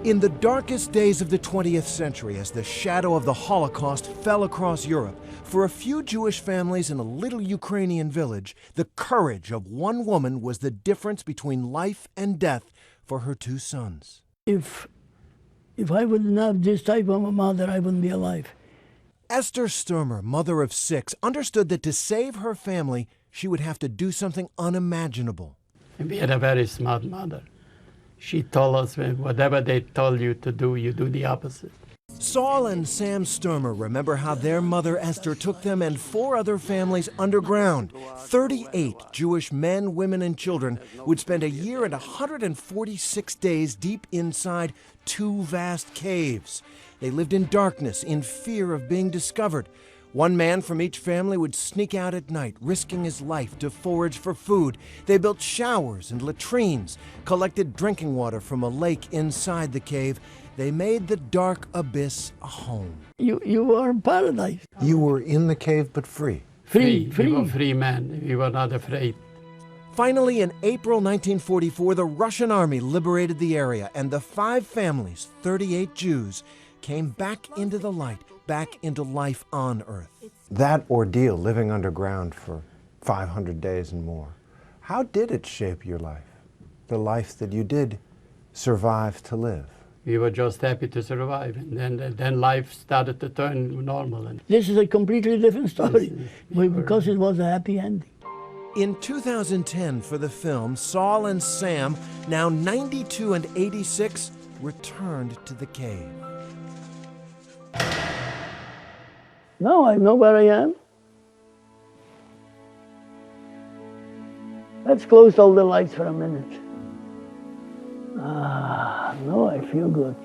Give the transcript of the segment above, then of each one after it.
In the darkest days of the 20th century, as the shadow of the Holocaust fell across Europe, for a few Jewish families in a little Ukrainian village, the courage of one woman was the difference between life and death for her two sons. If I wouldn't have this type of a mother, I wouldn't be alive. Esther Sturmer, mother of six, understood that to save her family, she would have to do something unimaginable. We had a very smart mother. She told us whatever they told you to do, you do the opposite. Saul and Sam Sturmer remember how their mother Esther took them and four other families underground. 38 Jewish men, women, and children would spend a year and 146 days deep inside two vast caves. They lived in darkness, in fear of being discovered. One man from each family would sneak out at night, risking his life to forage for food. They built showers and latrines, collected drinking water from a lake inside the cave. They made the dark abyss a home. You are in paradise. You were in the cave, but free. We were free men. We were not afraid. Finally, in April 1944, the Russian army liberated the area, and the five families, 38 Jews, came back into the light, back into life on Earth. That ordeal, living underground for 500 days and more, how did it shape your life? The life that you did survive to live? We were just happy to survive, and then life started to turn normal. And This is a completely different story, because it was a happy ending. In 2010, for the film, Saul and Sam, now 92 and 86, returned to the cave. Now I know where I am. Let's close all the lights for a minute. Now I feel good.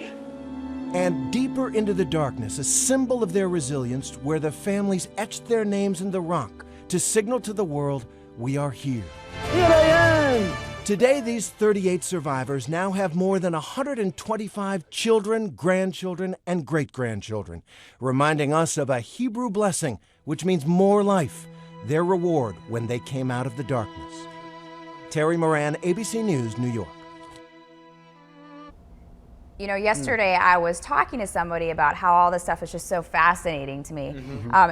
And deeper into the darkness, a symbol of their resilience, where the families etched their names in the rock to signal to the world, we are here. Here I am! Today, these 38 survivors now have more than 125 children, grandchildren, and great-grandchildren, reminding us of a Hebrew blessing, which means more life, their reward when they came out of the darkness. Terry Moran, ABC News, New York. You know, yesterday I was talking to somebody about how all this stuff is just so fascinating to me.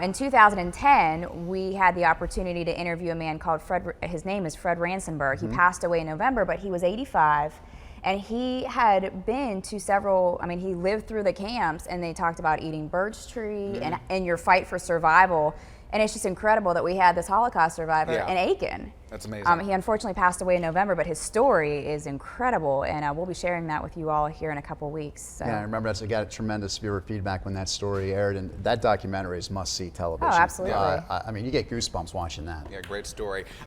In 2010, we had the opportunity to interview a man called his name is Fred Ransenberg. He passed away in November, but he was 85. And he had been to several, he lived through the camps, and they talked about eating birch tree and your fight for survival. And it's just incredible that we had this Holocaust survivor in Aiken. That's amazing. He unfortunately passed away in November, but his story is incredible, and we'll be sharing that with you all here in a couple weeks. So. Yeah, I remember I got tremendous viewer feedback when that story aired, and that documentary is must-see television. Oh, absolutely. You get goosebumps watching that. Yeah, great story.